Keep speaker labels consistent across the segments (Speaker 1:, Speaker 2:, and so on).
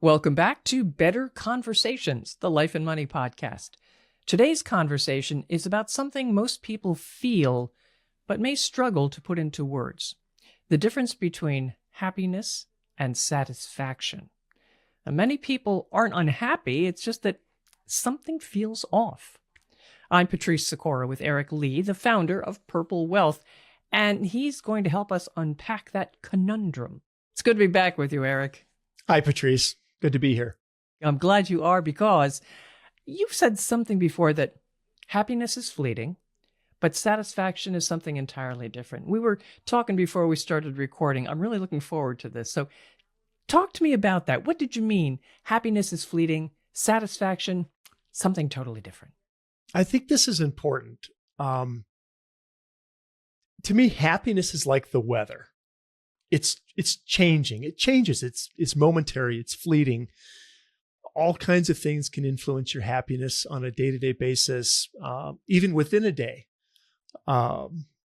Speaker 1: Welcome back to Better Conversations, the Life and Money podcast. Today's conversation is about something most people feel, but may struggle to put into words: the difference between happiness and satisfaction. Now, many people aren't unhappy, it's just that something feels off. I'm Patrice Sikora with Eric Lee, the founder of Purple Wealth, and he's going to help us unpack that conundrum. It's good to be back with you, Eric.
Speaker 2: Hi, Patrice. Good to be here.
Speaker 1: I'm glad you are, because you've said something before that happiness is fleeting, but satisfaction is something entirely different. We were talking before we started recording. I'm really looking forward to this. So talk to me about that. What did you mean? Happiness is fleeting, satisfaction, something totally different.
Speaker 2: I think this is important. To me, happiness is like the weather. It's changing. It changes. It's momentary. It's fleeting. All kinds of things can influence your happiness on a day-to-day basis, even within a day.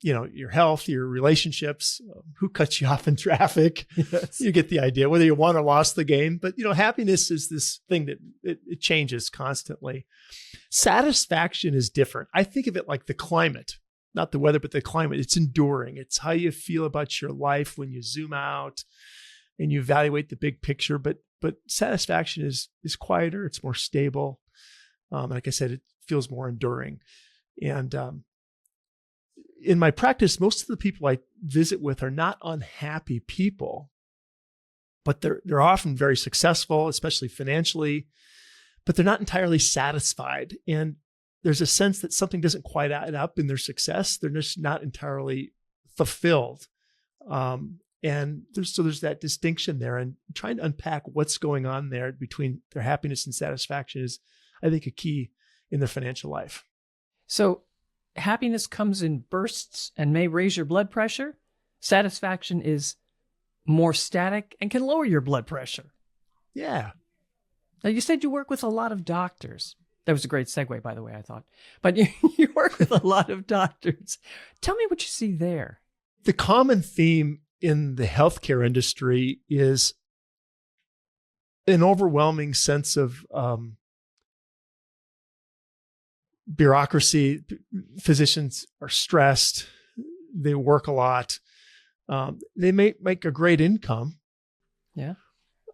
Speaker 2: Your health, your relationships, who cuts you off in traffic. Yes. You get the idea, whether you won or lost the game. But, happiness is this thing that it changes constantly. Satisfaction is different. I think of it like the climate. Not the weather, but the climate. It's enduring. It's how you feel about your life when you zoom out and you evaluate the big picture. But satisfaction is quieter. It's more stable. Like I said, it feels more enduring. And in my practice, most of the people I visit with are not unhappy people, but they're often very successful, especially financially, but they're not entirely satisfied. And there's a sense that something doesn't quite add up in their success. They're just not entirely fulfilled. And there's that distinction there, and trying to unpack what's going on there between their happiness and satisfaction is, I think, a key in their financial life.
Speaker 1: So happiness comes in bursts and may raise your blood pressure. Satisfaction is more static and can lower your blood pressure.
Speaker 2: Yeah.
Speaker 1: Now, you said you work with a lot of doctors. That was a great segue, by the way, I thought. But you work with a lot of doctors. Tell me what you see there.
Speaker 2: The common theme in the healthcare industry is an overwhelming sense of bureaucracy. Physicians are stressed. They work a lot. They may make a great income.
Speaker 1: Yeah.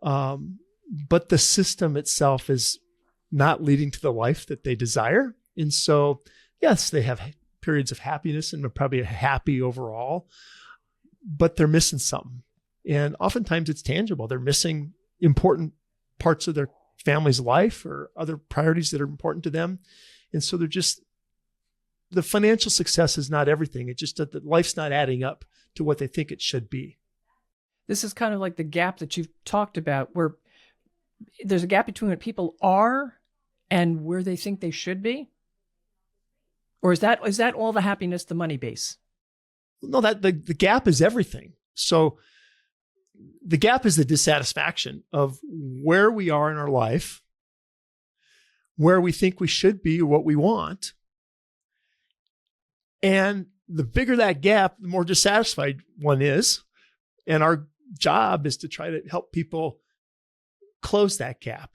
Speaker 2: But the system itself is not leading to the life that they desire. And so, yes, they have periods of happiness and are probably happy overall, but they're missing something. And oftentimes it's tangible. They're missing important parts of their family's life or other priorities that are important to them. And so the financial success is not everything. It's just that life's not adding up to what they think it should be.
Speaker 1: This is kind of like the gap that you've talked about, where there's a gap between what people are and where they think they should be? Or is that all the happiness, the money base?
Speaker 2: No, that the gap is everything. So the gap is the dissatisfaction of where we are in our life, where we think we should be or what we want. And the bigger that gap, the more dissatisfied one is. And our job is to try to help people close that gap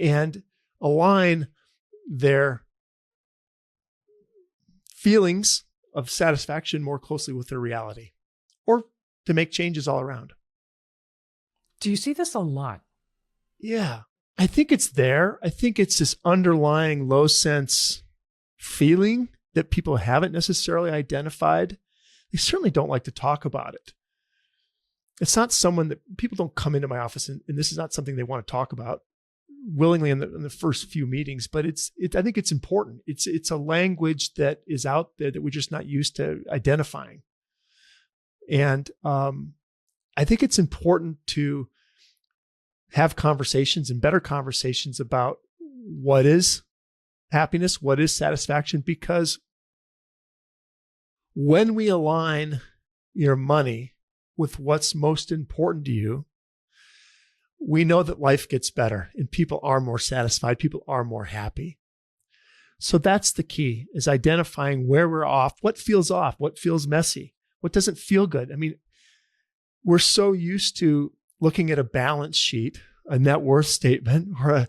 Speaker 2: and align their feelings of satisfaction more closely with their reality, or to make changes all around.
Speaker 1: Do you see this a lot?
Speaker 2: Yeah, I think it's there. I think it's this underlying low sense feeling that people haven't necessarily identified. They certainly don't like to talk about it. It's not someone that people don't come into my office and this is not something they want to talk about willingly in the first few meetings, but I think it's important. It's a language that is out there that we're just not used to identifying. And I think it's important to have conversations and better conversations about what is happiness, what is satisfaction, because when we align your money with what's most important to you, we know that life gets better and people are more satisfied, people are more happy. So that's the key, is identifying where we're off, what feels messy, what doesn't feel good. I mean, we're so used to looking at a balance sheet a net worth statement or a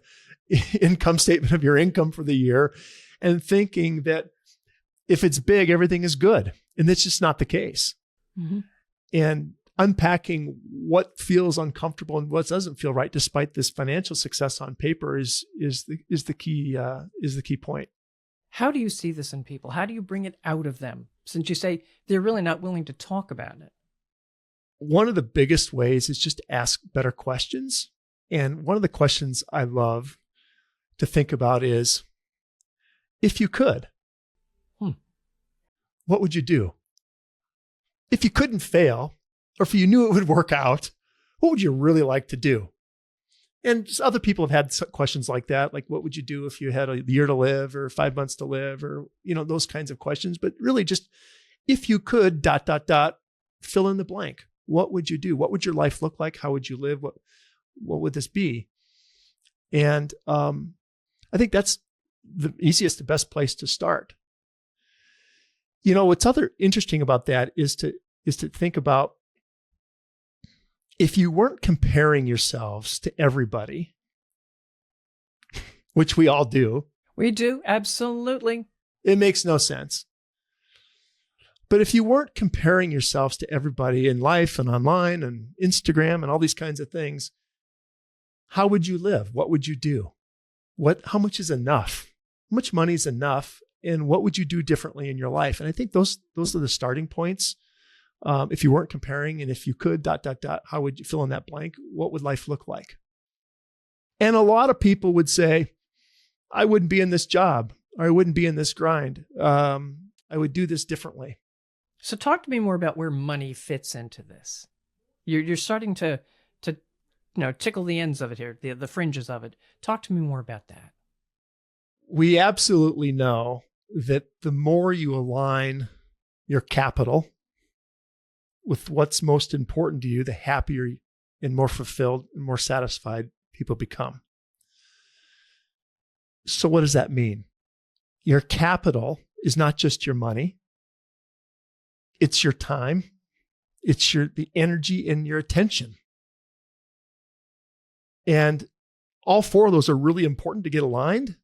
Speaker 2: income statement of your income for the year and thinking that if it's big, everything is good. And that's just not the case.
Speaker 1: Mm-hmm.
Speaker 2: And unpacking what feels uncomfortable and what doesn't feel right, despite this financial success on paper, is the key point.
Speaker 1: How do you see this in people? How do you bring it out of them? Since you say they're really not willing to talk about it.
Speaker 2: One of the biggest ways is just to ask better questions. And one of the questions I love to think about is, if you could, what would you do? If you couldn't fail, or if you knew it would work out, what would you really like to do? And just other people have had questions like that, like what would you do if you had a year to live or 5 months to live, or those kinds of questions. But really, just if you could ... fill in the blank. What would you do? What would your life look like? How would you live? What would this be? And I think that's the easiest, the best place to start. What's other interesting about that is to think about, if you weren't comparing yourselves to everybody, which we all do.
Speaker 1: We do, absolutely.
Speaker 2: It makes no sense. But if you weren't comparing yourselves to everybody in life and online and Instagram and all these kinds of things, how would you live? What would you do? How much is enough? How much money is enough? And what would you do differently in your life? And I think those are the starting points. If you weren't comparing, and if you could ... how would you fill in that blank? What would life look like? And a lot of people would say, I wouldn't be in this job, or I wouldn't be in this grind. I would do this differently.
Speaker 1: So talk to me more about where money fits into this. You're starting to tickle the ends of it here, the fringes of it. Talk to me more about that.
Speaker 2: We absolutely know that the more you align your capital with what's most important to you, the happier and more fulfilled and more satisfied people become. So what does that mean? Your capital is not just your money. It's your time. It's the energy and your attention. And all four of those are really important to get aligned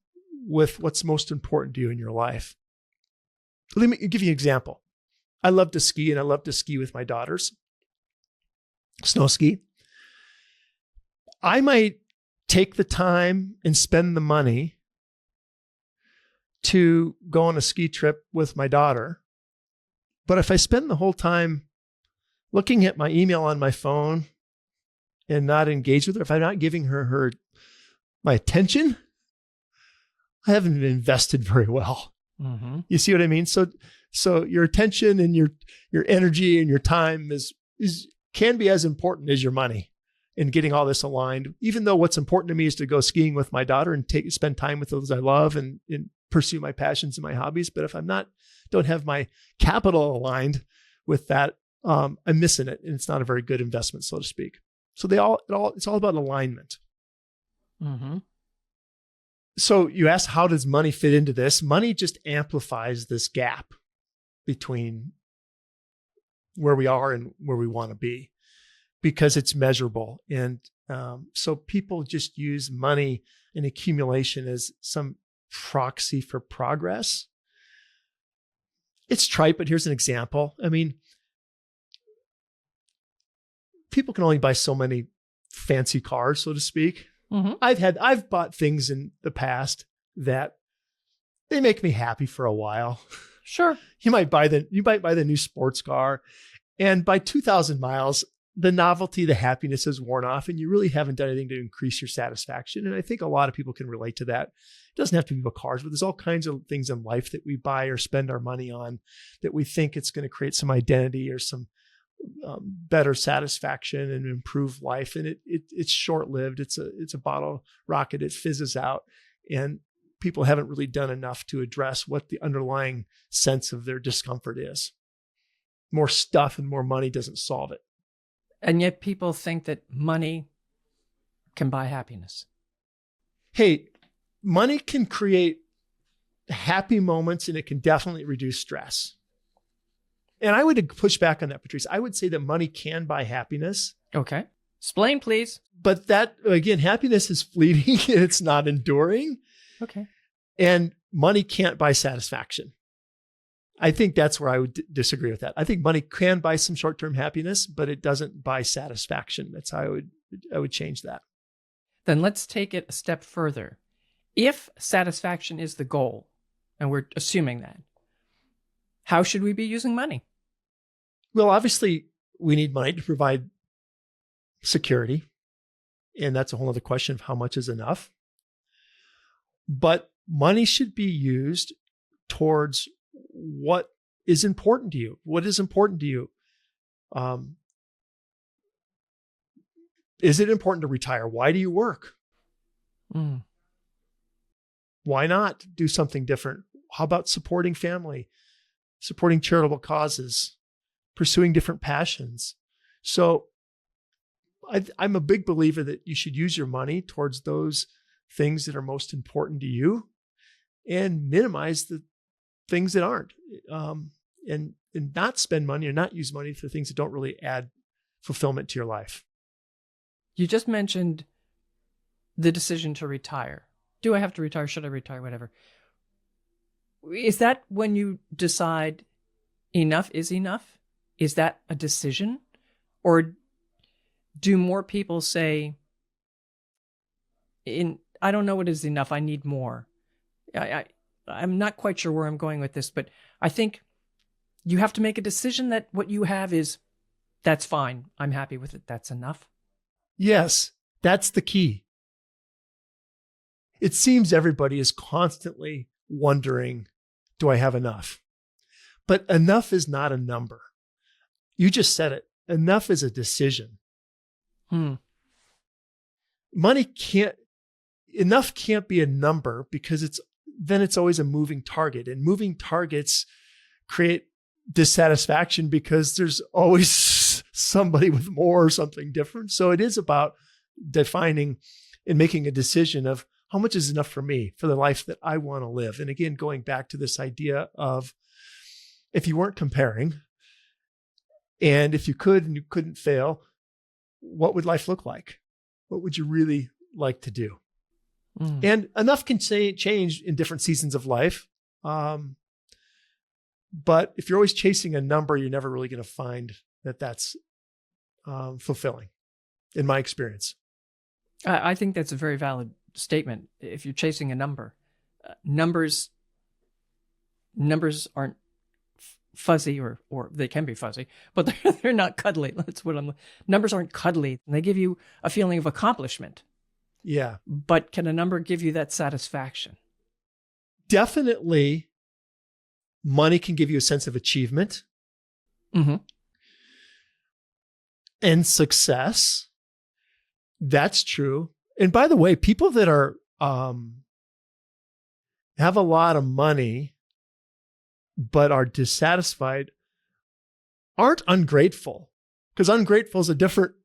Speaker 2: with what's most important to you in your life. Let me give you an example. I love to ski, and I love to ski with my daughters. Snow ski. I might take the time and spend the money to go on a ski trip with my daughter. But if I spend the whole time looking at my email on my phone and not engaged with her, if I'm not giving her my attention, I haven't been invested very well.
Speaker 1: Mm-hmm.
Speaker 2: You see what I mean? So your attention and your energy and your time can be as important as your money in getting all this aligned. Even though what's important to me is to go skiing with my daughter and spend time with those I love and pursue my passions and my hobbies. But if don't have my capital aligned with that, I'm missing it, and it's not a very good investment, so to speak. So it's all about alignment.
Speaker 1: Mm-hmm.
Speaker 2: So you asked, how does money fit into this? Money just amplifies this gap between where we are and where we want to be, because it's measurable. And so people just use money and accumulation as some proxy for progress. It's trite, but here's an example. I mean, people can only buy so many fancy cars, so to speak.
Speaker 1: Mm-hmm.
Speaker 2: I've bought things in the past that they make me happy for a while.
Speaker 1: Sure.
Speaker 2: You might buy the new sports car, and by 2,000 miles, the novelty, the happiness has worn off, and you really haven't done anything to increase your satisfaction. And I think a lot of people can relate to that. It doesn't have to be about cars, but there's all kinds of things in life that we buy or spend our money on that we think it's going to create some identity or some better satisfaction and improve life. And it's short-lived. It's a bottle rocket. It fizzes out. And people haven't really done enough to address what the underlying sense of their discomfort is. More stuff and more money doesn't solve it.
Speaker 1: And yet people think that money can buy happiness.
Speaker 2: Hey, money can create happy moments, and it can definitely reduce stress. And I would push back on that, Patrice. I would say that money can buy happiness.
Speaker 1: Okay. Explain, please.
Speaker 2: But that, again, happiness is fleeting. It's not enduring.
Speaker 1: Okay.
Speaker 2: And money can't buy satisfaction. I think that's where I would disagree with that. I think money can buy some short-term happiness, but it doesn't buy satisfaction. That's how I would change that.
Speaker 1: Then let's take it a step further. If satisfaction is the goal, and we're assuming that, how should we be using money?
Speaker 2: Well, obviously, we need money to provide security. And that's a whole other question of how much is enough. But money should be used towards what is important to you. What is important to you? Is it important to retire? Why do you work? Why not do something different? How about supporting family, supporting charitable causes, pursuing different passions? So I'm a big believer that you should use your money towards those things that are most important to you and minimize the things that aren't, and not spend money or not use money for things that don't really add fulfillment to your life.
Speaker 1: You just mentioned the decision to retire. Do I have to retire? Should I retire? Whatever. Is that when you decide enough is enough? Is that a decision? Or do more people say, I don't know what is enough, I need more? I'm not quite sure where I'm going with this, but I think you have to make a decision that what you have is, that's fine, I'm happy with it, that's enough.
Speaker 2: Yes, that's the key. It seems everybody is constantly wondering, do I have enough? But enough is not a number. You just said it. Enough is a decision. Enough can't be a number because it's always a moving target, and moving targets create dissatisfaction because there's always somebody with more or something different. So it is about defining and making a decision of how much is enough for me, for the life that I want to live. And again, going back to this idea of if you weren't comparing, and if you could and you couldn't fail, what would life look like? What would you really like to do? And enough can change in different seasons of life. But if you're always chasing a number, you're never really going to find that's fulfilling, in my experience.
Speaker 1: I think that's a very valid statement. If you're chasing a number, numbers aren't fuzzy, or they can be fuzzy, but they're not cuddly. That's what numbers aren't cuddly. They give you a feeling of accomplishment.
Speaker 2: Yeah.
Speaker 1: But can a number give you that satisfaction?
Speaker 2: Definitely, money can give you a sense of achievement and success. That's true. And by the way, people that are have a lot of money but are dissatisfied aren't ungrateful, because ungrateful is a different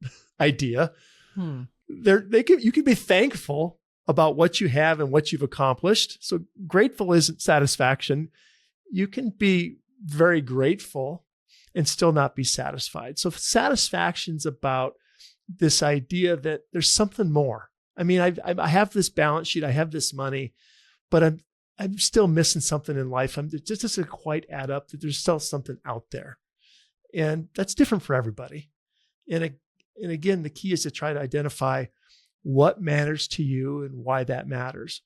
Speaker 2: idea. You can be thankful about what you have and what you've accomplished. So grateful isn't satisfaction. You can be very grateful and still not be satisfied. So satisfaction's about this idea that there's something more. I mean, I have this balance sheet, I have this money, but I'm still missing something in life. It just doesn't quite add up, that there's still something out there. And that's different for everybody. And again, the key is to try to identify what matters to you and why that matters.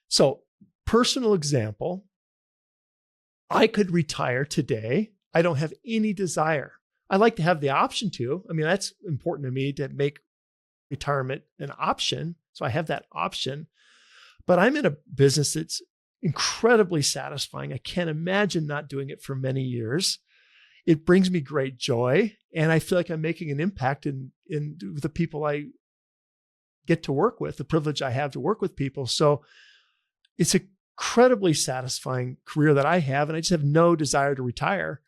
Speaker 2: So, personal example, I could retire today. I don't have any desire. I like to have the option to. I mean, that's important to me, to make retirement an option. So I have that option. But I'm in a business that's incredibly satisfying. I can't imagine not doing it for many years. It brings me great joy, and I feel like I'm making an impact in the people I get to work with, the privilege I have to work with people. So it's an incredibly satisfying career that I have, and I just have no desire to retire.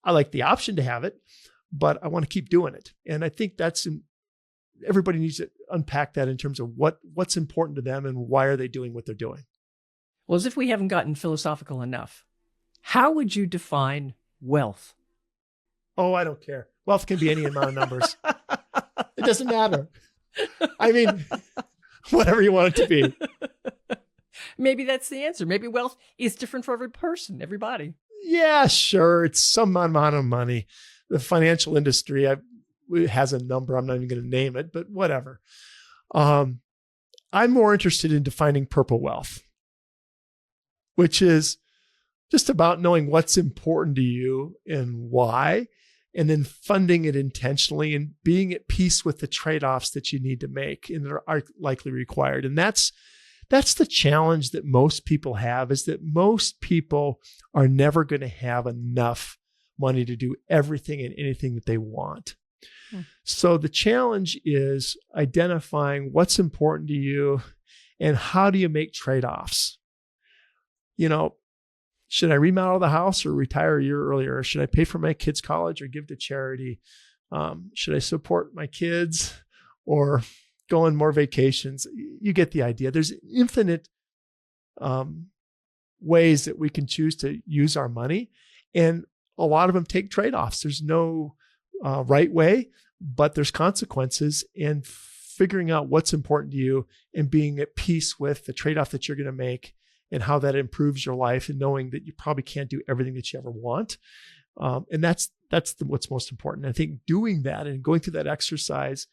Speaker 2: I like the option to have it, but I want to keep doing it. And I think everybody needs to unpack that in terms of what's important to them and why are they doing what they're doing.
Speaker 1: Well, as if we haven't gotten philosophical enough, how would you define wealth?
Speaker 2: Oh, I don't care. Wealth can be any amount of numbers. It doesn't matter. I mean, whatever you want it to be.
Speaker 1: Maybe that's the answer. Maybe wealth is different for every person, everybody.
Speaker 2: Yeah, sure. It's some amount of money. The financial industry has a number. I'm not even going to name it, but whatever. I'm more interested in defining purple wealth, which is just about knowing what's important to you and why, and then funding it intentionally and being at peace with the trade-offs that you need to make and that are likely required. And that's the challenge that most people have, is that most people are never going to have enough money to do everything and anything that they want. So the challenge is identifying what's important to you and how do you make trade-offs. Should I remodel the house or retire a year earlier? Should I pay for my kids' college or give to charity? Should I support my kids or go on more vacations? You get the idea. There's infinite ways that we can choose to use our money. And a lot of them take trade-offs. There's no right way, but there's consequences. And figuring out what's important to you and being at peace with the trade-off that you're going to make and how that improves your life, and knowing that you probably can't do everything that you ever want. And that's what's most important. I think doing that and going through that exercise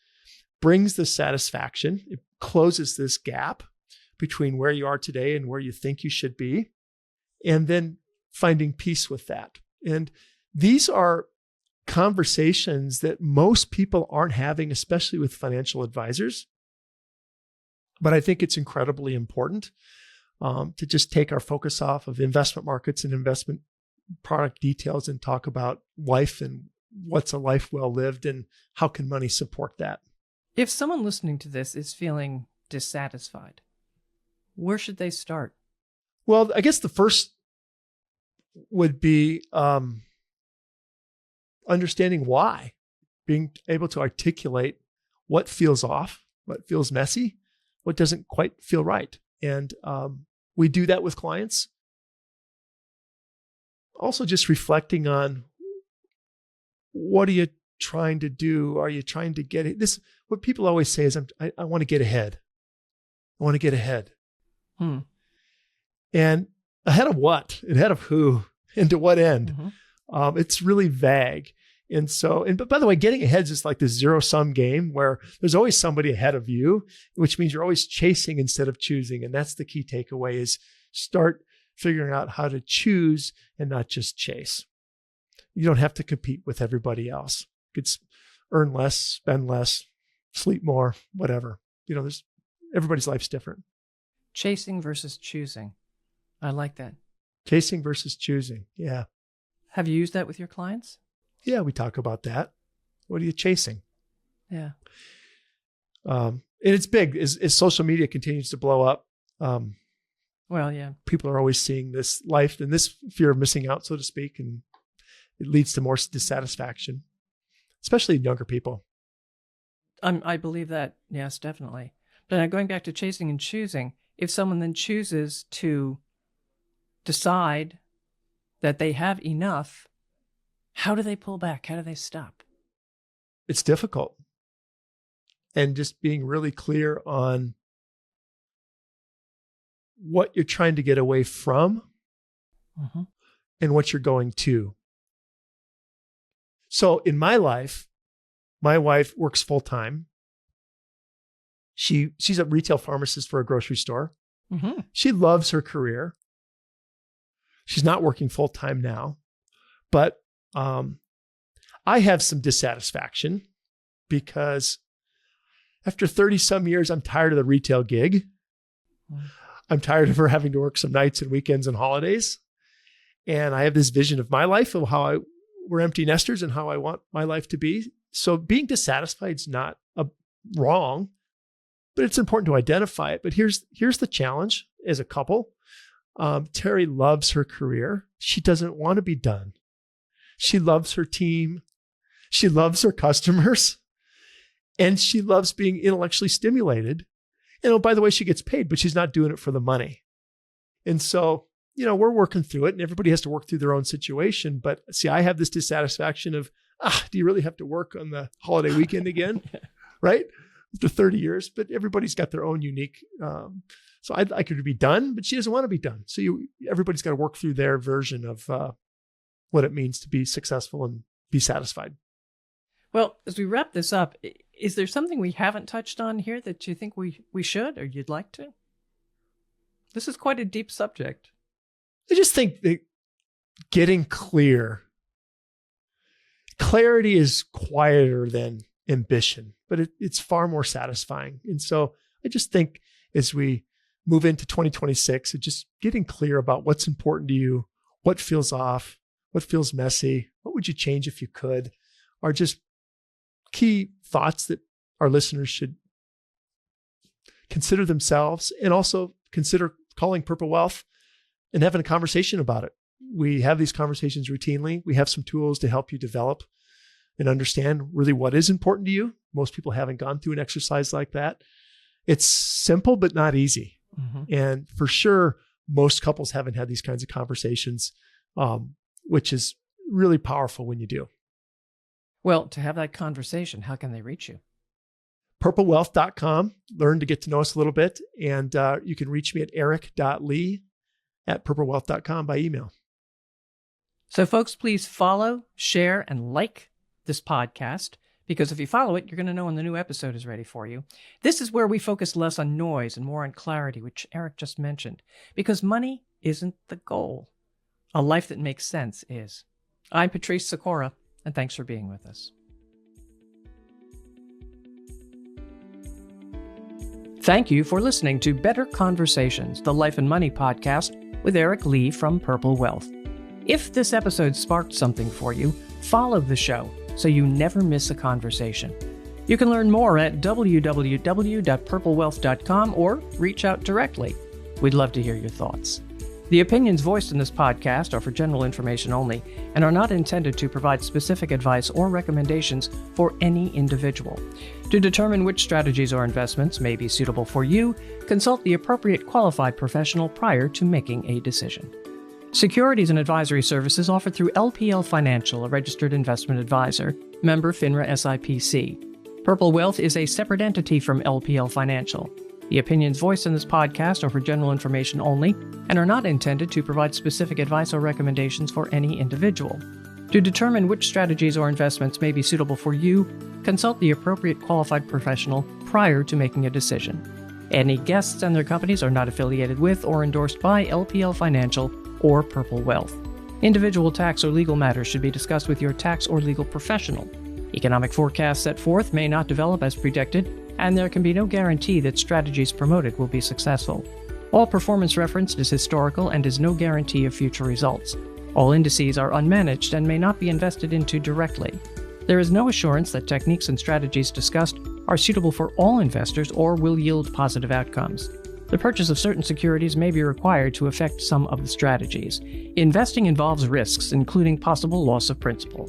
Speaker 2: brings the satisfaction. It closes this gap between where you are today and where you think you should be, and then finding peace with that. And these are conversations that most people aren't having, especially with financial advisors. But I think it's incredibly important to just take our focus off of investment markets and investment product details and talk about life and what's a life well lived and how can money support that.
Speaker 1: If someone listening to this is feeling dissatisfied, where should they start?
Speaker 2: Well, I guess the first would be understanding why, being able to articulate what feels off, what feels messy, what doesn't quite feel right. And we do that with clients. Also, just reflecting on what are you trying to do? Are you trying to get it? This, what people always say is, I want to get ahead. I want to get ahead. And ahead of what? Ahead of who? And to what end? It's really vague. And so, but by the way, getting ahead is just like this zero-sum game where there's always somebody ahead of you, which means you're always chasing instead of choosing. And that's the key takeaway, is start figuring out how to choose and not just chase. You don't have to compete with everybody else. You could earn less, spend less, sleep more, whatever. Everybody's life's different.
Speaker 1: Chasing versus choosing. I like that.
Speaker 2: Chasing versus choosing. Yeah.
Speaker 1: Have you used that with your clients?
Speaker 2: Yeah, we talk about that. What are you chasing?
Speaker 1: Yeah.
Speaker 2: And it's big as social media continues to blow up.
Speaker 1: Well, yeah.
Speaker 2: People are always seeing this life and this fear of missing out, so to speak, and it leads to more dissatisfaction, especially in younger people.
Speaker 1: I believe that. Yes, definitely. But now going back to chasing and choosing, if someone then chooses to decide that they have enough, how do they pull back? How do they stop?
Speaker 2: It's difficult. And just being really clear on what you're trying to get away from and what you're going to. So in my life, my wife works full time. She's a retail pharmacist for a grocery store. She loves her career. She's not working full time now, but I have some dissatisfaction because after 30 some years, I'm tired of the retail gig. I'm tired of her having to work some nights and weekends and holidays. And I have this vision of my life of how we're empty nesters and how I want my life to be. So being dissatisfied is not wrong, but it's important to identify it. But here's the challenge as a couple. Terry loves her career. She doesn't want to be done. She loves her team. She loves her customers. And she loves being intellectually stimulated. And oh, by the way, she gets paid, but she's not doing it for the money. And so, we're working through it, and everybody has to work through their own situation. But see, I have this dissatisfaction of, do you really have to work on the holiday weekend again? right? After 30 years, but everybody's got their own unique. So I'd like her to be done, but she doesn't want to be done. So everybody's got to work through their version of what it means to be successful and be satisfied.
Speaker 1: Well, as we wrap this up, is there something we haven't touched on here that you think we should or you'd like to? This is quite a deep subject.
Speaker 2: I just think that getting clarity is quieter than ambition, but it's far more satisfying. And so I just think as we move into 2026, just getting clear about what's important to you, what feels off, what feels messy, what would you change if you could, are just key thoughts that our listeners should consider themselves, and also consider calling Purple Wealth and having a conversation about it. We have these conversations routinely. We have some tools to help you develop and understand really what is important to you. Most people haven't gone through an exercise like that. It's simple, but not easy. Mm-hmm. And for sure, most couples haven't had these kinds of conversations, which is really powerful when you do.
Speaker 1: Well, to have that conversation, how can they reach you?
Speaker 2: purplewealth.com. Learn to get to know us a little bit. And you can reach me at eric.lee@purplewealth.com by email.
Speaker 1: So folks, please follow, share, and like this podcast, because if you follow it, you're going to know when the new episode is ready for you. This is where we focus less on noise and more on clarity, which Eric just mentioned, because money isn't the goal. A life that makes sense is. I'm Patrice Sikora, and thanks for being with us. Thank you for listening to Better Conversations, the Life and Money podcast with Eric Lee from Purple Wealth. If this episode sparked something for you, follow the show so you never miss a conversation. You can learn more at www.purplewealth.com or reach out directly. We'd love to hear your thoughts. The opinions voiced in this podcast are for general information only and are not intended to provide specific advice or recommendations for any individual. To determine which strategies or investments may be suitable for you, consult the appropriate qualified professional prior to making a decision. Securities and advisory services offered through LPL Financial, a registered investment advisor, member FINRA SIPC. Purple Wealth is a separate entity from LPL Financial. The opinions voiced in this podcast are for general information only and are not intended to provide specific advice or recommendations for any individual. To determine which strategies or investments may be suitable for you, consult the appropriate qualified professional prior to making a decision. Any guests and their companies are not affiliated with or endorsed by LPL Financial or Purple Wealth. Individual tax or legal matters should be discussed with your tax or legal professional. Economic forecasts set forth may not develop as predicted, and there can be no guarantee that strategies promoted will be successful. All performance referenced is historical and is no guarantee of future results. All indices are unmanaged and may not be invested into directly. There is no assurance that techniques and strategies discussed are suitable for all investors or will yield positive outcomes. The purchase of certain securities may be required to affect some of the strategies. Investing involves risks, including possible loss of principal.